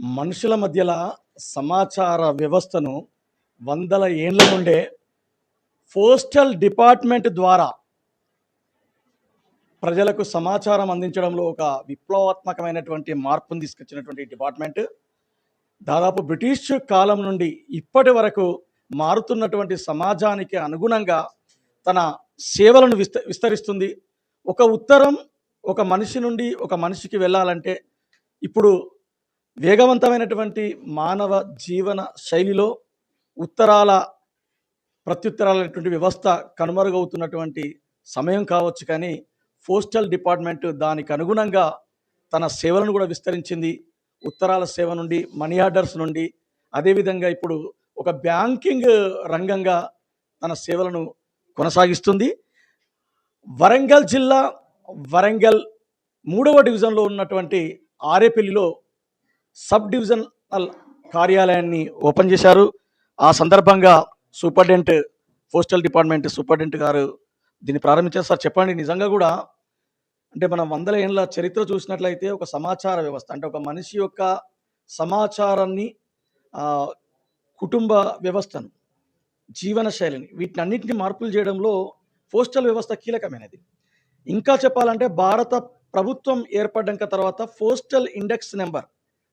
మనుషుల మధ్యల సమాచార వ్యవస్థను వందల ఏండ్ల నుండే పోస్టల్ డిపార్ట్మెంట్ ద్వారా ప్రజలకు సమాచారం అందించడంలో ఒక విప్లవాత్మకమైనటువంటి మార్పును తీసుకొచ్చినటువంటి డిపార్ట్మెంట్ దాదాపు బ్రిటిష్ కాలం నుండి ఇప్పటి వరకు మారుతున్నటువంటి సమాజానికి అనుగుణంగా తన సేవలను విస్తరిస్తుంది. ఒక ఉత్తరం ఒక మనిషి నుండి ఒక మనిషికి వెళ్ళాలంటే ఇప్పుడు వేగవంతమైనటువంటి మానవ జీవన శైలిలో ఉత్తరాల ప్రత్యుత్తరాలైనటువంటి వ్యవస్థ కనుమరుగవుతున్నటువంటి సమయం కావచ్చు, కానీ పోస్టల్ డిపార్ట్మెంట్ దానికి అనుగుణంగా తన సేవలను కూడా విస్తరించింది. ఉత్తరాల సేవ నుండి, మనీ ఆర్డర్స్ నుండి, అదేవిధంగా ఇప్పుడు ఒక బ్యాంకింగ్ రంగంగా తన సేవలను కొనసాగిస్తుంది. వరంగల్ జిల్లా వరంగల్ 3వ డివిజన్లో ఉన్నటువంటి ఆరేపల్లిలో సబ్ డివిజనల్ కార్యాలయాన్ని ఓపెన్ చేశారు. ఆ సందర్భంగా సూపరింటెండెంట్, పోస్టల్ డిపార్ట్మెంట్ సూపరింటెండెంట్ గారు దీన్ని ప్రారంభించారు. సార్ చెప్పండి, నిజంగా కూడా అంటే మనం 100 ఏళ్ళ చరిత్ర చూసినట్లయితే ఒక సమాచార వ్యవస్థ అంటే ఒక మనిషి యొక్క సమాచారాన్ని, కుటుంబ వ్యవస్థను, జీవన శైలిని, వీటిని అన్నింటినీ మార్పులు చేయడంలో పోస్టల్ వ్యవస్థ కీలకమైనది. ఇంకా చెప్పాలంటే భారత ప్రభుత్వం ఏర్పడ్డాక తర్వాత పోస్టల్ ఇండెక్స్ నెంబర్,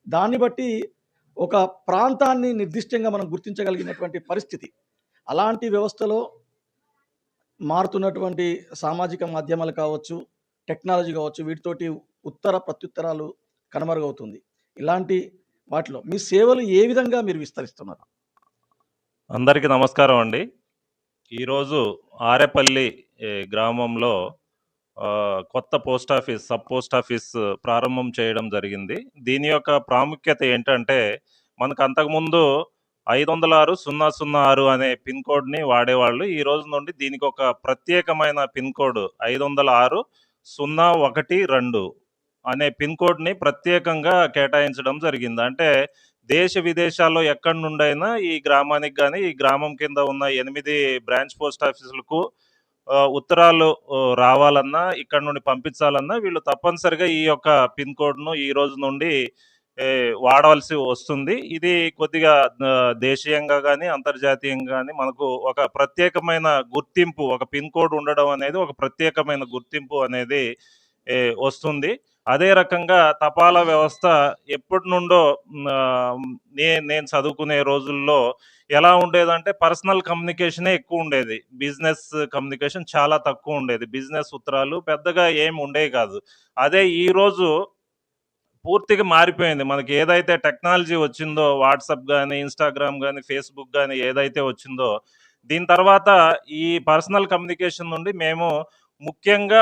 దాన్ని బట్టి ఒక ప్రాంతాన్ని నిర్దిష్టంగా మనం గుర్తించగలిగినటువంటి పరిస్థితి. అలాంటి వ్యవస్థలో మారుతున్నటువంటి సామాజిక మాధ్యమాలు కావచ్చు, టెక్నాలజీ కావచ్చు, వీటితోటి ఉత్తర ప్రత్యుత్తరాలు కనుమరుగవుతుంది. ఇలాంటి వాటిలో మీ సేవలు ఏ విధంగా మీరు విస్తరిస్తున్నారు? అందరికీ నమస్కారం అండి. ఈరోజు ఆరేపల్లి గ్రామంలో కొత్త post office, sub post office ప్రారంభం చేయడం జరిగింది. దీని యొక్క ప్రాముఖ్యత ఏంటంటే, మనకు అంతకుముందు 506-006 అనే పిన్ కోడ్ని వాడేవాళ్ళు. ఈ రోజు నుండి దీనికి ఒక ప్రత్యేకమైన పిన్ కోడ్ 506-012 అనే పిన్ కోడ్ని ప్రత్యేకంగా కేటాయించడం జరిగింది. అంటే దేశ విదేశాల్లో ఎక్కడి నుండైనా ఈ గ్రామానికి కానీ, ఈ గ్రామం కింద ఉన్న 8 బ్రాంచ్ పోస్ట్ ఆఫీసులకు ఉత్తరాలు రావాలన్నా, ఇక్కడ నుండి పంపించాలన్నా వీళ్ళు తప్పనిసరిగా ఈ యొక్క పిన్ కోడ్ను ఈ రోజు నుండి వాడవలసి వస్తుంది. ఇది కొద్దిగా దేశీయంగా కానీ, అంతర్జాతీయంగా కానీ మనకు ఒక ప్రత్యేకమైన గుర్తింపు, ఒక పిన్ కోడ్ ఉండడం అనేది ఒక ప్రత్యేకమైన గుర్తింపు అనేది వస్తుంది. అదే రకంగా తపాలా వ్యవస్థ ఎప్పటి నుండో నేను చదువుకునే రోజుల్లో ఎలా ఉండేదంటే పర్సనల్ కమ్యూనికేషనే ఎక్కువ ఉండేది. బిజినెస్ కమ్యూనికేషన్ చాలా తక్కువ ఉండేది. బిజినెస్ ఉత్తరాలు పెద్దగా ఏమి ఉండేవి కాదు. అదే ఈరోజు పూర్తిగా మారిపోయింది. మనకి ఏదైతే టెక్నాలజీ వచ్చిందో, వాట్సాప్ కానీ, ఇన్స్టాగ్రామ్ కానీ, ఫేస్బుక్ కానీ ఏదైతే వచ్చిందో, దీని తర్వాత ఈ పర్సనల్ కమ్యూనికేషన్ నుండి మేము ముఖ్యంగా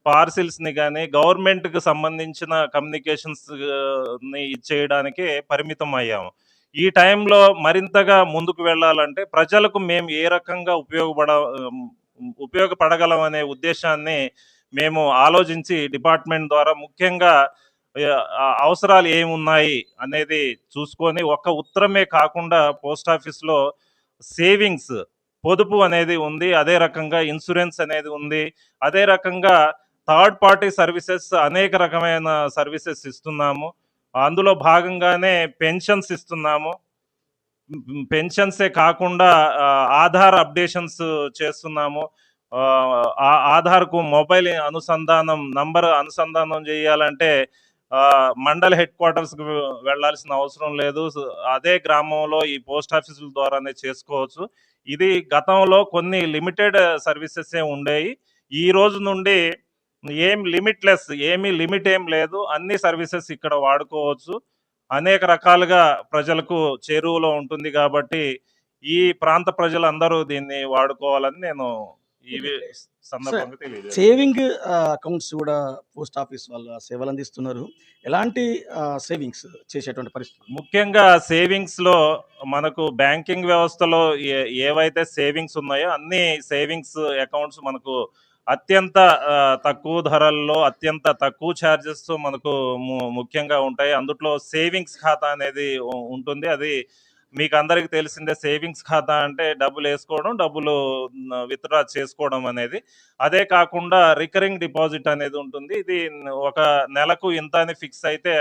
పార్సిల్స్ని కానీ, గవర్నమెంట్కి సంబంధించిన కమ్యూనికేషన్స్ని ఇచ్చేయడానికి పరిమితం అయ్యాము. ఈ టైంలో మరింతగా ముందుకు వెళ్ళాలంటే ప్రజలకు మేము ఏ రకంగా ఉపయోగపడగలం అనే ఉద్దేశాన్ని మేము ఆలోచించి డిపార్ట్మెంట్ ద్వారా ముఖ్యంగా అవసరాలు ఏమున్నాయి అనేది చూసుకొని, ఒక్క ఉత్తరమే కాకుండా పోస్ట్ ఆఫీస్లో సేవింగ్స్, పొదుపు అనేది ఉంది. అదే రకంగా ఇన్సూరెన్స్ అనేది ఉంది. అదే రకంగా థర్డ్ పార్టీ సర్వీసెస్, అనేక రకమైన సర్వీసెస్ ఇస్తున్నాము. అందులో భాగంగానే పెన్షన్స్ ఇస్తున్నాము. పెన్షన్సే కాకుండా ఆధార్ అప్డేషన్స్ చేస్తున్నాము. ఆధార్కు మొబైల్ నంబర్ అనుసంధానం చేయాలంటే మండల్ హెడ్ క్వార్టర్స్కి వెళ్లాల్సిన అవసరం లేదు. అదే గ్రామంలో ఈ పోస్ట్ ఆఫీసుల ద్వారానే చేసుకోవచ్చు. ఇది గతంలో కొన్ని లిమిటెడ్ సర్వీసెస్ ఉండేవి. ఈ రోజు నుండి ఏమీ లిమిట్ ఏం లేదు. అన్ని సర్వీసెస్ ఇక్కడ వాడుకోవచ్చు. అనేక రకాలుగా ప్రజలకు చేరువలో ఉంటుంది కాబట్టి ఈ ప్రాంత ప్రజలందరూ దీన్ని వాడుకోవాలని నేను ఈ సందర్భంగా తెలియజేస్తాను. సేవింగ్ అకౌంట్స్ కూడా పోస్ట్ ఆఫీస్ వాళ్ళ సేవలు అందిస్తున్నారు. ఎలాంటి సేవింగ్స్ చేసేటువంటి పరిస్థితి? ముఖ్యంగా సేవింగ్స్లో మనకు బ్యాంకింగ్ వ్యవస్థలో ఏవైతే సేవింగ్స్ ఉన్నాయో అన్ని సేవింగ్స్ అకౌంట్స్ మనకు అత్యంత తక్కువ ధరల్లో, అత్యంత తక్కువ ఛార్జెస్తో మనకు ముఖ్యంగా ఉంటాయి. అందులో సేవింగ్స్ ఖాతా అనేది ఉంటుంది. అది మీకు అందరికీ తెలిసిందే. సేవింగ్స్ ఖాతా అంటే డబ్బులు వేసుకోవడం, డబ్బులు విత్డ్రా చేసుకోవడం అనేది. అదే కాకుండా రికరింగ్ డిపాజిట్ అనేది ఉంటుంది. ఇది ఒక నెలకు ఇంత అని ఫిక్స్ అయితే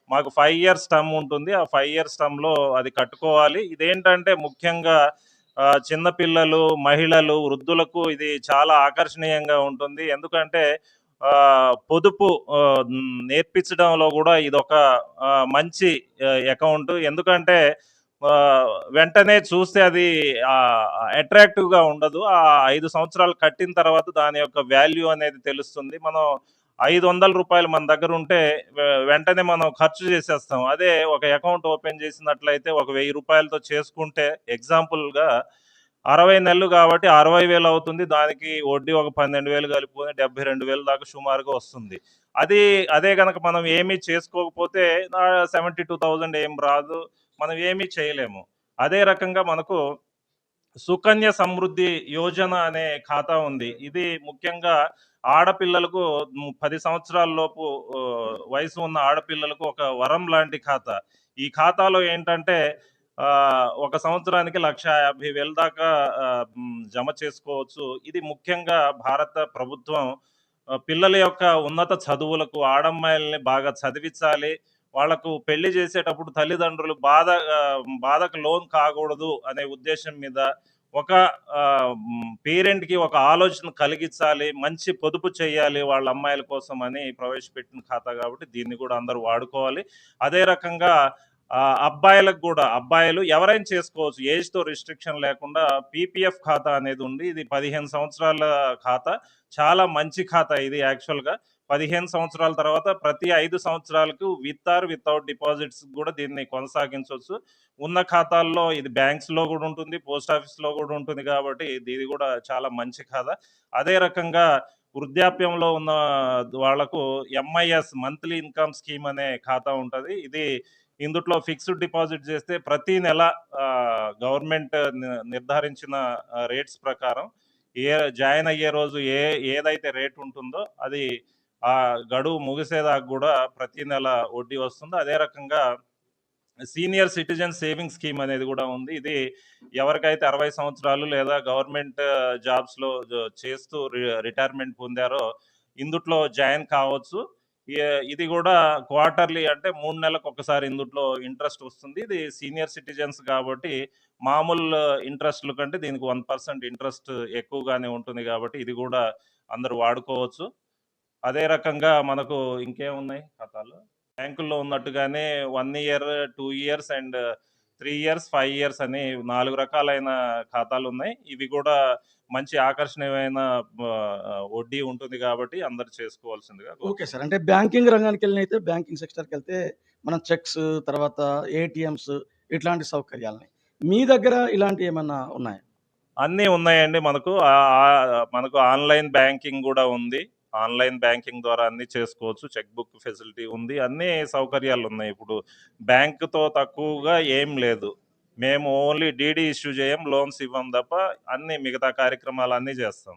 మాకు 5 ఇయర్స్ టర్మ్ ఉంటుంది. ఆ 5 ఇయర్స్ టర్మ్‌లో అది కట్టుకోవాలి. ఇదేంటంటే ముఖ్యంగా చిన్న పిల్లలు, మహిళలు, వృద్ధులకు ఇది చాలా ఆకర్షణీయంగా ఉంటుంది. ఎందుకంటే పొదుపు నేర్పించడంలో గూడా ఇదొక మంచి అకౌంట్. ఎందుకంటే వెంటనే చూస్తే అది అట్రాక్టివ్‌గా ఉండదు. ఆ 5 సంవత్సరాలు కట్టిన తర్వాత దాని యొక్క వాల్యూ అనేది తెలుస్తుంది. మనం రూ. 500 మన దగ్గరుంటే వెంటనే మనం ఖర్చు చేసేస్తాం. అదే ఒక అకౌంట్ ఓపెన్ చేసినట్లయితే ఒక రూ. 1000తో చేసుకుంటే ఎగ్జాంపుల్‌గా 60 నెలలు కాబట్టి 60,000 అవుతుంది. దానికి వడ్డీ ఒక 12,000 కలుపుకొని 72,000 దాకా సుమారుగా వస్తుంది. అది అదే గనక మనం ఏమీ చేసుకోకపోతే 72,000 ఏం రాదు. మనం ఏమీ చేయలేము. అదే రకంగా మనకు సుకన్య సమృద్ధి యోజన అనే ఖాతా ఉంది. ఇది ముఖ్యంగా ఆడపిల్లలకు 10 సంవత్సరాల లోపు వయసు ఉన్న ఆడపిల్లలకు ఒక వరం లాంటి ఖాతా. ఈ ఖాతాలో ఏంటంటే ఒక సంవత్సరానికి 1,50,000 దాకా జమ చేసుకోవచ్చు. ఇది ముఖ్యంగా భారత ప్రభుత్వం పిల్లల యొక్క ఉన్నత చదువులకు ఆడమ్మాయిల్ని బాగా చదివించాలి. వాళ్ళకు పెళ్లి చేసేటప్పుడు తల్లిదండ్రులు బాధకు లోన్ కాకూడదు అనే ఉద్దేశ్యం మీద ఒక పేరెంట్‌కి ఒక ఆలోచన కలిగించాలి. మంచి పొదుపు చేయాలి వాళ్ళ అమ్మాయిల కోసం అని ప్రవేశపెట్టిన ఖాతా కాబట్టి దీన్ని కూడా అందరూ వాడుకోవాలి. అదే రకంగా అబ్బాయిలకు గూడా అబ్బాయిలు ఎవరైనా చేసుకోవచ్చు. ఏజ్‌తో రిస్ట్రిక్షన్ లేకుండా పీపీఎఫ్ ఖాతా అనేది ఉంది. ఇది 15 సంవత్సరాల ఖాతా. చాలా మంచి ఖాతా ఇది యాక్చువల్‌గా. 15 సంవత్సరాల తర్వాత ప్రతి 5 సంవత్సరాలకు విత్ ఆర్ వితౌట్ డిపాజిట్స్ గూడా దీన్ని కొనసాగించొచ్చు. ఉన్న ఖాతాల్లో ఇది బ్యాంక్స్‌లో గూడా ఉంటుంది. పోస్ట్ ఆఫీస్‌లో గూడా ఉంటుంది గాబట్టి ఇది గూడా చాలా మంచి ఖాతా. అదే రకంగా వృద్ధాప్యంలో ఉన్న వాళ్ళకు ఎంఐఎస్ మంత్లీ ఇన్‌కమ్ స్కీమ్ అనే ఖాతా ఉంటది. ఇందుట్లో ఫిక్స్డ్ డిపాజిట్ చేస్తే ప్రతి నెల గవర్నమెంట్ నిర్ధారించిన రేట్స్ ప్రకారం జాయిన్ అయ్యే రోజు ఏదైతే రేట్ ఉంటుందో అది ఆ గడువు ముగిసేదాకా కూడా ప్రతి నెల వడ్డీ వస్తుంది. అదే రకంగా సీనియర్ సిటిజన్ సేవింగ్ స్కీమ్ అనేది కూడా ఉంది. ఇది ఎవరికైతే 60 సంవత్సరాలు లేదా గవర్నమెంట్ జాబ్స్‌లో చేస్తూ రిటైర్మెంట్ పొందారో ఇందుట్లో జాయిన్ కావచ్చు. ఇది గూడా క్వార్టర్లీ అంటే 3 నెలలకు ఒకసారి ఇందుట్లో ఇంట్రెస్ట్ వస్తుంది. ఇది సీనియర్ సిటిజన్స్ కాబట్టి మామూలు ఇంట్రెస్ట్‌ల కంటే దీనికి 1% ఇంట్రెస్ట్ ఎక్కువగానే ఉంటుంది కాబట్టి ఇది గూడా అందరూ వాడుకోవచ్చు. అదే రకంగా మనకు ఇంకేమున్నాయి ఖాతాలు? బ్యాంకుల్లో ఉన్నట్టుగానే 1 year, 2 years and 3 years, 5 years అని 4 రకాలైన ఖాతాలున్నాయి. ఇవి గూడా మంచి ఆకర్షణీయమైన వడ్డీ ఉంటుంది గాబట్టి అందరూ చేసుకోవాల్సిందిగా ఓకే సార్. అంటే బ్యాంకింగ్ రంగానికెళ్ళినైతే బ్యాంకింగ్ సెక్టర్‌కెళ్తే మనం చెక్స్, తర్వాత ఏటీఎమ్స్ ఇట్లాంటి సౌకర్యాలున్నాయి. మీ దగ్గర ఇలాంటియేమన్నా ఉన్నాయా? అన్నీ ఉన్నాయండి మనకు. మనకు ఆన్‌లైన్ బ్యాంకింగ్ గూడా ఉంది. ఆన్‌లైన్ బ్యాంకింగ్ ద్వారా అన్నీ చేసుకోవచ్చు. చెక్ బుక్ ఫెసిలిటీ ఉంది. అన్నీ సౌకర్యాలున్నాయి. ఇప్పుడు బ్యాంక్‌తో తక్కువగా ఏం లేదు. మేము ఓన్లీ డీడీ ఇష్యూ చేయం. లోన్స్ ఇవ్వం తప్ప అన్నీ మిగతా కార్యక్రమాలన్నీ చేస్తాం.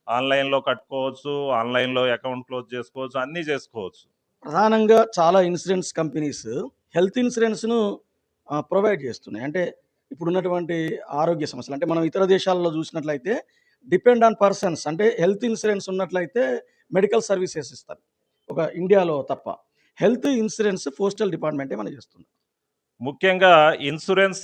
ఆన్‌లైన్‌లో కట్టుకోవచ్చు. ఆన్‌లైన్‌లో అకౌంట్ క్లోజ్ చేసుకోవచ్చు. అన్నీ చేసుకోవచ్చు. ప్రధానంగా చాలా ఇన్సూరెన్స్ కంపెనీస్ హెల్త్ ఇన్సూరెన్స్‌ను ప్రొవైడ్ చేస్తున్నాయి. అంటే ఇప్పుడున్నటువంటి ఆరోగ్య సమస్యలు అంటే మనం ఇతర దేశాల్లో చూసినట్లయితే డిపెండ్ ఆన్ పర్సన్స్ అంటే హెల్త్ ఇన్సూరెన్స్ ఉన్నట్లయితే మెడికల్ సర్వీసెస్ ఇస్తారు. ఒక ఇండియాలో తప్ప. హెల్త్ ఇన్సూరెన్స్ పోస్టల్ డిపార్ట్‌మెంటే మనకి చేస్తుంది. ముఖ్యంగా ఇన్సూరెన్స్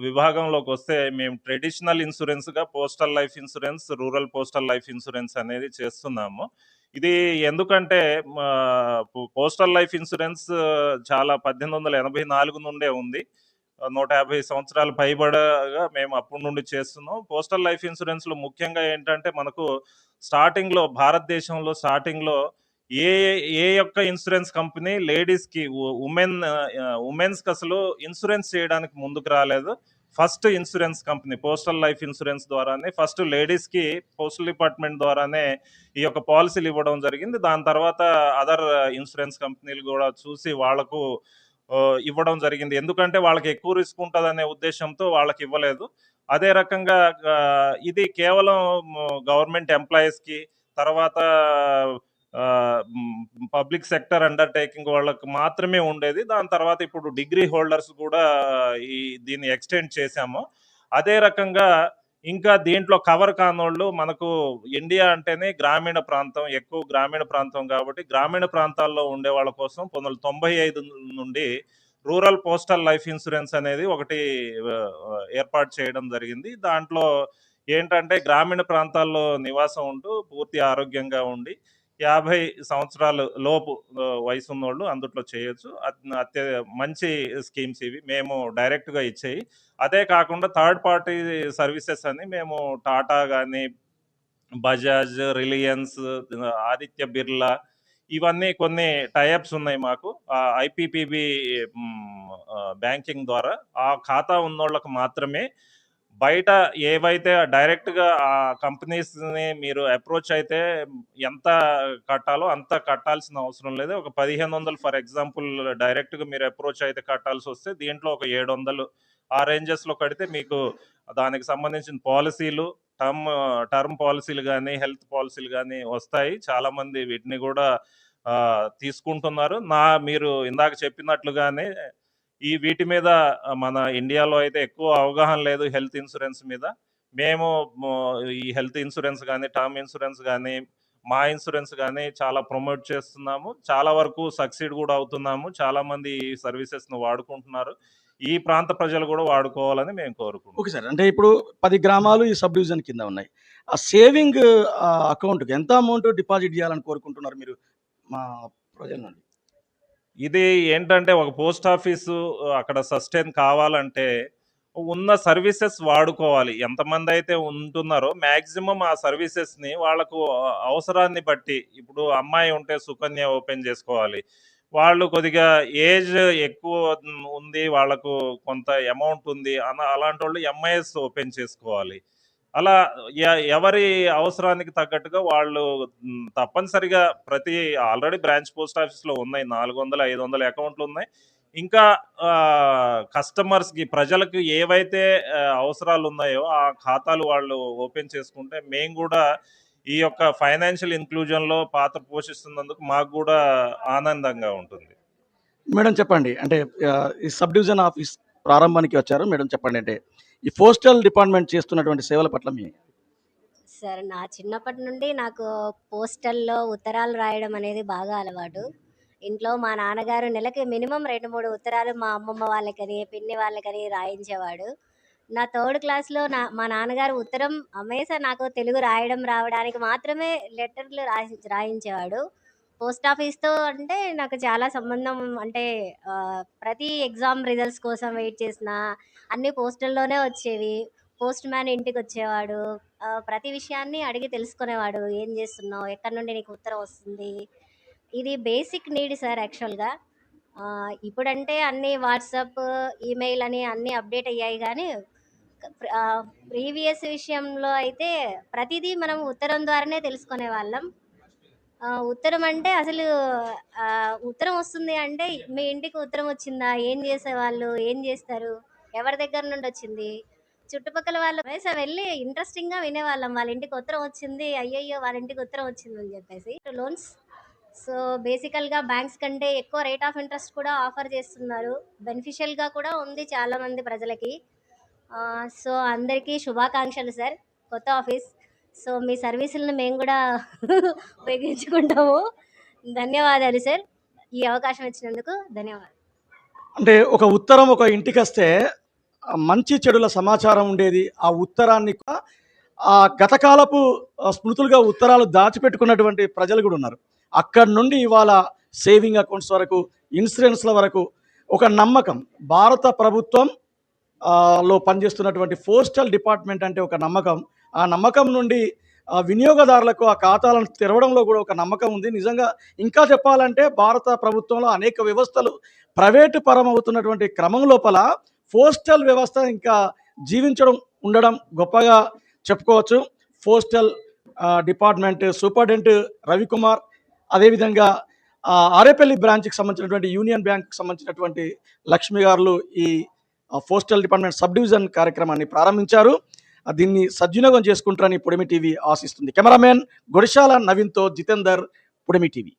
విభాగంలోకొస్తే మేము ట్రెడిషనల్ ఇన్సూరెన్స్‌గా postal life insurance, rural postal life insurance అనేది చేస్తున్నాము. ఇది ఎందుకంటే పోస్టల్ లైఫ్ ఇన్సూరెన్స్ చాలా 1884 నుండే ఉంది. 150 సంవత్సరాలు పైబడగా మేము అప్పటి నుండి చేస్తున్నాం. పోస్టల్ లైఫ్ ఇన్సూరెన్స్‌లో ముఖ్యంగా ఏంటంటే మనకు భారతదేశంలో స్టార్టింగ్‌లో ఏ ఏ యొక్క ఇన్సూరెన్స్ కంపెనీ లేడీస్‌కి ఉమెన్స్‌కి అసలు ఇన్సూరెన్స్ చేయడానికి ముందుకు రాలేదు. First insurance company postal life insurance ద్వారానే ఫస్ట్ లేడీస్‌కి పోస్టల్ డిపార్ట్‌మెంట్ ద్వారానే ఈ యొక్క పాలిసీలు ఇవ్వడం జరిగింది. దాని తర్వాత అదర్ ఇన్సూరెన్స్ కంపెనీలు గూడా చూసి వాళ్ళకు ఇవ్వడం జరిగింది. ఎందుకంటే వాళ్ళకి ఎక్కువ రిస్క్ ఉంటదనే ఉద్దేశ్యంతో వాళ్ళకివ్వలేదు. అదే రకంగా ఇది కేవలం గవర్నమెంట్ ఎంప్లాయీస్‌కి తర్వాత పబ్లిక్ సెక్టర్ అండర్‌టేకింగ్ వాళ్ళకి మాత్రమే ఉండేది. దాని తర్వాత ఇప్పుడు డిగ్రీ హోల్డర్స్ కూడా దీన్ని ఎక్స్‌టెండ్ చేశాము. అదే రకంగా ఇంకా దీంట్లో కవర్ కానోళ్ళు మనకు ఇండియా అంటేనే గ్రామీణ ప్రాంతం, ఎక్కువ గ్రామీణ ప్రాంతం కాబట్టి గ్రామీణ ప్రాంతాల్లో ఉండే వాళ్ళ కోసం 1995 నుండి రూరల్ పోస్టల్ లైఫ్ ఇన్సూరెన్స్ అనేది ఒకటి ఏర్పాటు చేయడం జరిగింది. దాంట్లో ఏంటంటే గ్రామీణ ప్రాంతాల్లో నివాసం ఉంటూ పూర్తి ఆరోగ్యంగా ఉండి 50 సంవత్సరాలు లోపు వయసున్నోళ్ళు అందుట్లో చేయొచ్చు. మంచి స్కీమ్స్ ఇవి. మేము డైరెక్ట్‌గా ఇచ్చేయి. అదే కాకుండా థర్డ్ పార్టీ సర్వీసెస్ అని మేము టాటా గాని, బజాజ్, రిలయన్స్, ఆదిత్య బిర్లా ఇవన్నీ కొన్ని టై అప్స్ ఉన్నాయి మాకు. ఐపీపీబీ బ్యాంకింగ్ ద్వారా ఆ ఖాతా ఉన్నోళ్ళకి మాత్రమే బయట ఏవైతే డైరెక్ట్‌గా ఆ కంపెనీస్‌ని మీరు అప్రోచ్ అయితే ఎంత కట్టాలో అంత కట్టాల్సిన అవసరం లేదు. ఒక 1500 ఫర్ ఎగ్జాంపుల్ డైరెక్ట్‌గా మీరు అప్రోచ్ అయితే కట్టాల్సొస్తే దీంట్లో ఒక 700 ఆ రేంజెస్‌లో కడితే మీకు దానికి సంబంధించిన పాలిసీలు, టర్మ్ పాలిసీలు గాని, హెల్త్ పాలిసీలు గాని వస్తాయి. చాలామంది వీటిని గూడా తీసుకుంటున్నారు. మీరు ఇందాక చెప్పినట్లుగానే వీటి మీద మన ఇండియాలో అయితే ఎక్కువ అవగాహన లేదు హెల్త్ ఇన్సూరెన్స్ మీద. మేము ఈ హెల్త్ ఇన్సూరెన్స్ గాని, టర్మ్ ఇన్సూరెన్స్ గాని, మా ఇన్సూరెన్స్ గాని చాలా ప్రమోట్ చేస్తున్నాము. చాలా వరకు సక్సీడ్ గూడా అవుతున్నాము. చాలామంది ఈ సర్వీసెస్‌ని వాడుకుంటున్నారు. ఈ ప్రాంత ప్రజలు గూడా వాడుకోవాలని మేము కోరుకుంటున్నాం. Okay sir. అంటే ఇప్పుడు 10 గ్రామాలు ఈ సబ్ డివిజన్ కింద ఉన్నాయి. ఆ సేవింగ్ అకౌంట్‌కి ఎంత అమౌంట్ డిపాజిట్ చేయాలని కోరుకుంటున్నారు మీరు మా ప్రజల నుండి? ఇది ఏంటంటే ఒక పోస్ట్ ఆఫీసు అక్కడ సస్టైన్ కావాలంటే ఉన్న సర్వీసెస్ వాడుకోవాలి. ఎంతమందైతే ఉంటున్నారో మాక్సిమం ఆ సర్వీసెస్‌ని వాళ్ళకు అవసరాన్ని బట్టి ఇప్పుడు అమ్మాయి ఉంటే సుకన్య ఓపెన్ చేసుకోవాలి. వాళ్ళు కొద్దిగా ఏజ్ ఎక్కువ ఉంది. వాళ్ళకు కొంత అమౌంట్ ఉంది. అలాంటోళ్ళు ఎంఐఎస్ ఓపెన్ చేసుకోవాలి. అలా ఎవరి అవసరానికి తగ్గట్టుగా వాళ్ళు తప్పనిసరిగా ఆల్రెడీ బ్రాంచ్ పోస్ట్ ఆఫీస్‌లో ఉన్నాయి. 400, 500 అకౌంట్లున్నాయి. ఇంకా కస్టమర్స్‌కి ప్రజలకు ఏవైతే అవసరాలున్నాయో ఆ ఖాతాలు వాళ్ళు ఓపెన్ చేసుకుంటే మేము గూడా ఈ యొక్క ఫైనాన్షియల్ ఇంక్లూజన్‌లో పాత్ర పోషిస్తున్నందుకు మాకు గూడా ఆనందంగా ఉంటుంది. మేడం చెప్పండి. అంటే ఈ సబ్ డివిజన్ ఆఫీస్ ప్రారంభానికి వచ్చారు. మేడం చెప్పండి. అంటే ఈ పోస్టల్ డిపార్ట్‌మెంట్ చేస్తున్నటువంటి సేవల పట్ల మీ సార్ నా చిన్నప్పటి నుండి నాకు పోస్టల్‌లో ఉత్తరాలు రాయడం అనేది బాగా అలవాటు. ఇంట్లో మా నాన్నగారు నెలకి మినిమమ్ 2, 3 ఉత్తరాలు మా అమ్మమ్మ వాళ్ళకని, పిన్ని వాళ్ళకని రాయించేవాడు. నా థర్డ్ క్లాస్‌లో మా నాన్నగారు ఉత్తరం హమేషా నాకు తెలుగు రాయడం రావడానికి మాత్రమే లెటర్‌లు రాయించేవాడు. పోస్ట్ ఆఫీస్‌తో అంటే నాకు చాలా సంబంధం. అంటే ప్రతి ఎగ్జామ్ రిజల్ట్స్ కోసం వెయిట్ చేసినా అన్నీ పోస్టల్‌లోనే వచ్చేవి. పోస్ట్ మ్యాన్ ఇంటికొచ్చేవాడు. ప్రతి విషయాన్ని అడిగి తెలుసుకునేవాడు. ఏం చేస్తున్నావు? ఎక్కడి నుండి నీకు ఉత్తరం వస్తుంది? ఇది బేసిక్ నీడ్ సార్ యాక్చువల్‌గా. ఇప్పుడంటే అన్నీ వాట్సాప్, ఈమెయిల్ అని అన్నీ అప్డేట్ అయ్యాయి గానీ, ప్రీవియస్ విషయంలో అయితే ప్రతిదీ మనం ఉత్తరం ద్వారానే తెలుసుకునేవాళ్ళం. ఉత్తరం అంటే అసలు ఉత్తరం వస్తుంది అంటే, మీ ఇంటికి ఉత్తరం వచ్చిందా? ఏం చేసేవాళ్ళు? ఏం చేస్తారు? ఎవరి దగ్గర నుండొచ్చింది? చుట్టుపక్కల వాళ్ళు వెళ్ళి ఇంట్రెస్టింగ్‌గా వినేవాళ్ళం. వాళ్ళ ఇంటికి ఉత్తరం వచ్చింది. అయ్యయ్యో! వాళ్ళ ఇంటికి ఉత్తరం వచ్చిందని చెప్పేసి. లోన్స్ సో, బేసికల్‌గా బ్యాంక్స్ కంటే ఎక్కువ రేట్ ఆఫ్ ఇంట్రెస్ట్ కూడా ఆఫర్ చేస్తున్నారు. బెనిఫిషియల్‌గా కూడా ఉంది చాలామంది ప్రజలకి. సో, అందరికీ శుభాకాంక్షలు సార్. కొత్త ఆఫీస్. సో, మీ సర్వీసులను మేము గూడా ఉపయోగించుకుంటాము. ధన్యవాదాలు సార్. ఈ అవకాశం ఇచ్చినందుకు ధన్యవాదాలు. అంటే ఒక ఉత్తరం ఒక ఇంటికొస్తే మంచి చెడుల సమాచారం ఉండేది. ఆ ఉత్తరాన్ని ఆ గతకాలపు స్మృతులుగా ఉత్తరాలు దాచిపెట్టుకున్నటువంటి ప్రజలు గూడా ఉన్నారు. అక్కడి నుండి ఇవాళ సేవింగ్ అకౌంట్స్ వరకు, ఇన్సూరెన్స్‌ల వరకు ఒక నమ్మకం. భారత ప్రభుత్వం లో పనిచేస్తున్నటువంటి పోస్టల్ డిపార్ట్‌మెంట్ అంటే ఒక నమ్మకం. ఆ నమ్మకం నుండి వినియోగదారులకు ఆ ఖాతాలను తెరవడంలో కూడా ఒక నమ్మకం ఉంది. నిజంగా ఇంకా చెప్పాలంటే భారత ప్రభుత్వంలో అనేక వ్యవస్థలు ప్రైవేటు పరం అవుతున్నటువంటి క్రమం లోపల పోస్టల్ వ్యవస్థ ఇంకా జీవించడం ఉండడం గొప్పగా చెప్పుకోవచ్చు. పోస్టల్ డిపార్ట్‌మెంట్ సూపరింటెండెంట్ రవికుమార్, అదేవిధంగా ఆరేపల్లి బ్రాంచ్‌కి సంబంధించినటువంటి యూనియన్ బ్యాంక్‌కి సంబంధించినటువంటి లక్ష్మి గారు ఈ పోస్టల్ డిపార్ట్‌మెంట్ సబ్ డివిజన్ కార్యక్రమాన్ని ప్రారంభించారు. దీన్ని సద్వినియోగం చేసుకుంటారని పుడమి టీవీ ఆశిస్తుంది. కెమెరామెన్ గుడిశాల నవీన్‌తో జితేందర్, పుడమి టీవీ.